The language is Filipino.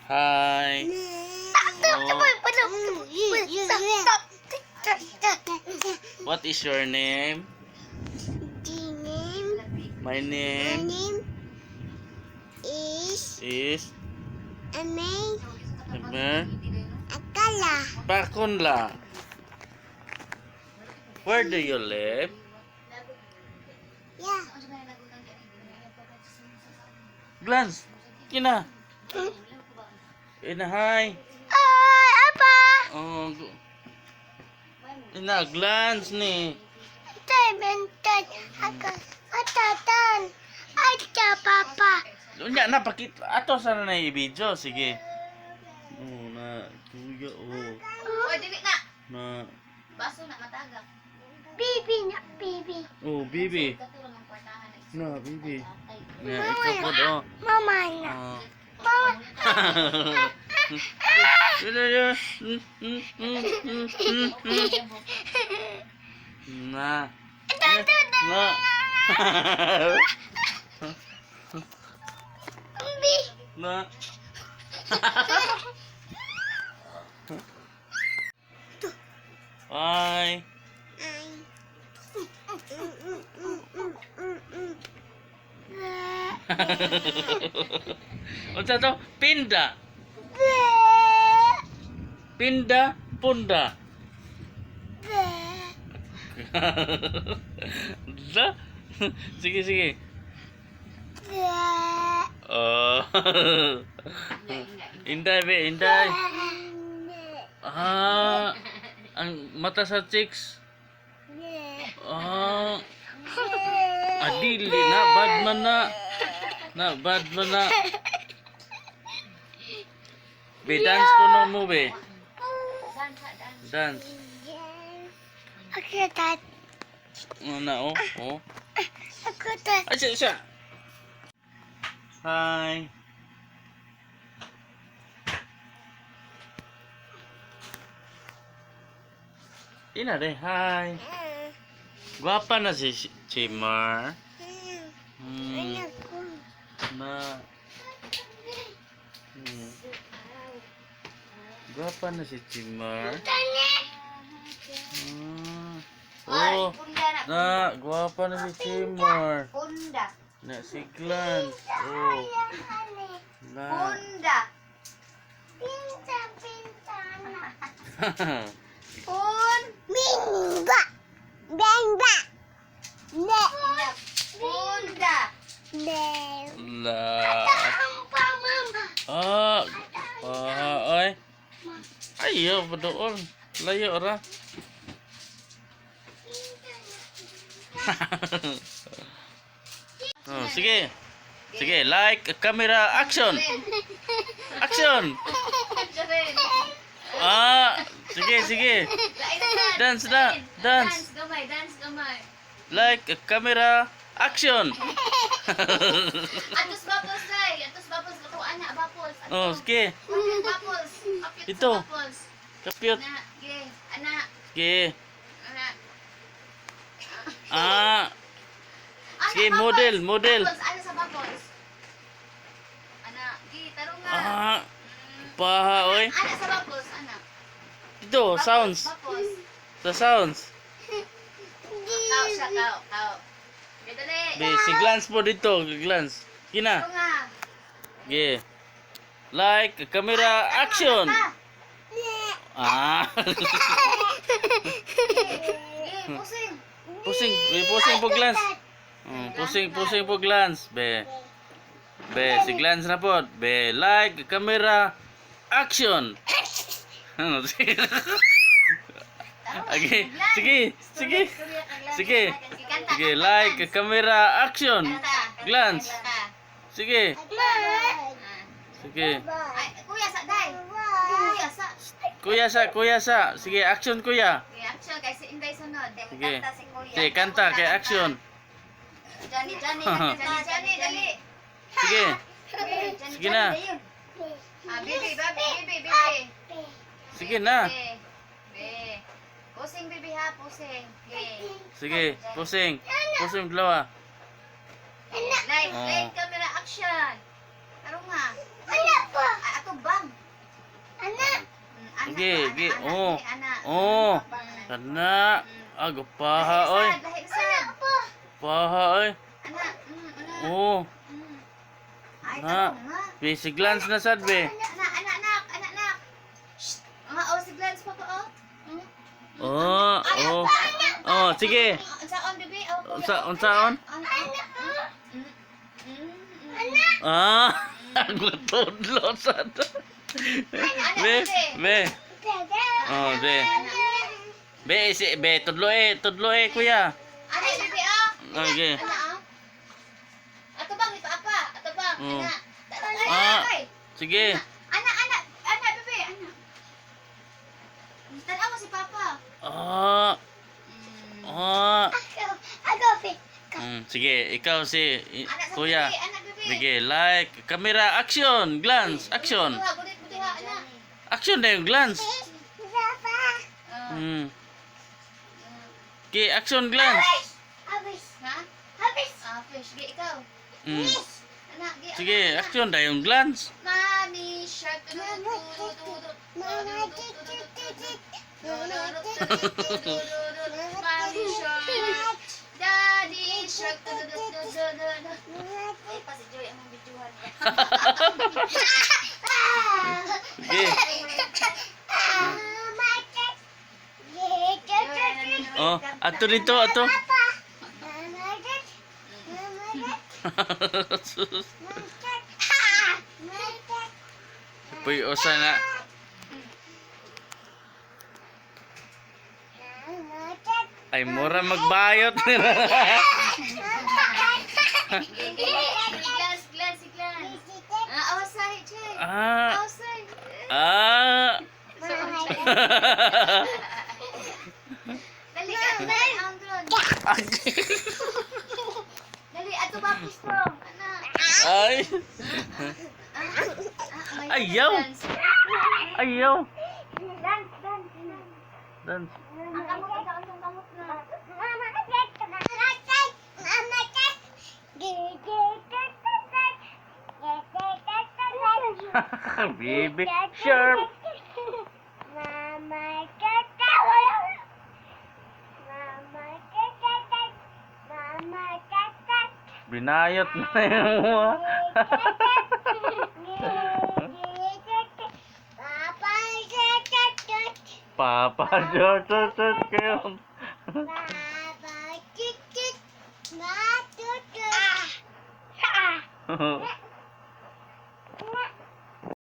Hi. What is your name? My My name name is is Amay Emer Akala. Pakunla. Where do you live? Yeah. Glance. Kina. Ina hi. Apa? Oh, ina glance ni. Tay bentan. Atatan. Acha papa. Unya na pakit ato sana na i-video sige. Oh na kuya oh. Oy, dili na. Na Baso na matagak. Bibi na bibi. oh bibi. Katulong ang kwartahan na isa. Na bibi. Na ikaw po oh. Mama na. Oh. Mama. Na. Na. Bibi. Na. Bye. Unsa to? Pinda. Pinda, punda. Da? Sige, sige. Oh. Inday, be, inday. Ah, ang mata sa chicks. Ah, adili na, bad man na. Na, bad man na. Be, dance ko no mo, be. Dance. Aku tak. Oh, na, oh, oh. Aku tak. Ay, siya. Hi. Ina de, hi. Guwapa na si Chimar. Anakku. Na. Guwapa na si Chimar. Tanya. Oh, Punda na. na, guwapa na si Chimar. Punda. Na, si Glance. Oh, na. Punda. Pinta pinta. Pun. Mingga. Bangga. Ne. Punda. Ne. La. Hampa mama. Ah, ay. Ayo, bedoon. Layo ra. Oh, sige. Sige, like, camera, action. Action. Jaren. Ah, sige, sige. Dance na, dance. Dance gamay, dance gamay. Like, camera, action. Atos bubbles day. Atos bubbles ko ana bubbles. Oh, sige. Bubbles. Kapit Ito. sa bubbles. Kapyot. Ana, ge. Ana. Sige. Ana. Ah, Ana, sige, bubbles. model, model. Bubbles, ana sa bubbles. Ana, gi, tarong nga. Ah, paha, oy. Ana sa bubbles, ana. Ito, Bubbles, sounds. Bubbles. Sa sounds. Kao siya, kao, kao. Dali. Be, si Glance po dito, Glance. Kina. Ito nga. Sige. Like, camera, action. Ah. Pusing. Pusing, be, pusing po Glance. Pusing, pusing po Glance. Be. Be, si Glance na po. Be, like, camera, action. Ano, sige. Okay, sige, sige. Sige. Sige, like, camera, action. Glance. Sige. Sige. Ay, kuya sa day. Kuya sa. Kuya sa. Sige, action kuya. Okay, action kay si Inday sunod. Sige. Kanta si kuya. Sige, kanta kay action. Johnny, Johnny, dali. Sige. Johnny, Sige na. Ah, bibi. Sige na. Be. Pusing bibi ha, pusing. Okay. Sige, pusing. Pusing dalawa. Light, Oh. light camera action. Tarong nga. Anak po. Ah, Sige, sige. Ana, Oh. dili, ana. Oh. Papa, ana. Kana. Gapaha oy. Lahir sad. Paha oy. Ana, ana. Oh. Ay, Na. tanong nga. Be si glance na sad be. Anak. Shh. Oh, si Glance pa po, oh. Oh, oh. Oh, sige. Unsaon, bebe? Oh, Unsaon? Ah, ang tudlo sad. Be, be. Oh, be. Be, si be tudlo kuya. Ano, bebe, oh? Okay. Ano, oh? Ato bang, ito apa? Ato bang, Oh. anak? Ah. Ay, Sige. anak, bebe, anak. Tanaw mo si Papa. Ah. Ah. Ako, Sige, ikaw si Anak sa kuya. bebe, anak, bebe. Sige, like, camera, action, glance, action. Budiha, anak. Action na yung glance. Papa. Hmm. Okay, action, glance. Abis. Ha? Abis. Fish. Sige, ikaw. Hmm. Anak, sige, Sige, anak. action na yung glance. Mommy shark. Mommy shark. Daddy shark. Ay, pa si Joy ang videohan. Sige. Oh, ato dito, ato. Sus. Puy, osa na. Ay, mura magbayot. Glass. Awasay, Joy. Ah. Awasay. Ah. Dali ka, ang drone. Dali, ato ba pisto? Anak. Ay. Ayaw. Ayaw. Dance. Ang kamot na, ang kamot na. Baby sharp. Mama, Binayot na yung mga. Papa, short kayo. Papa,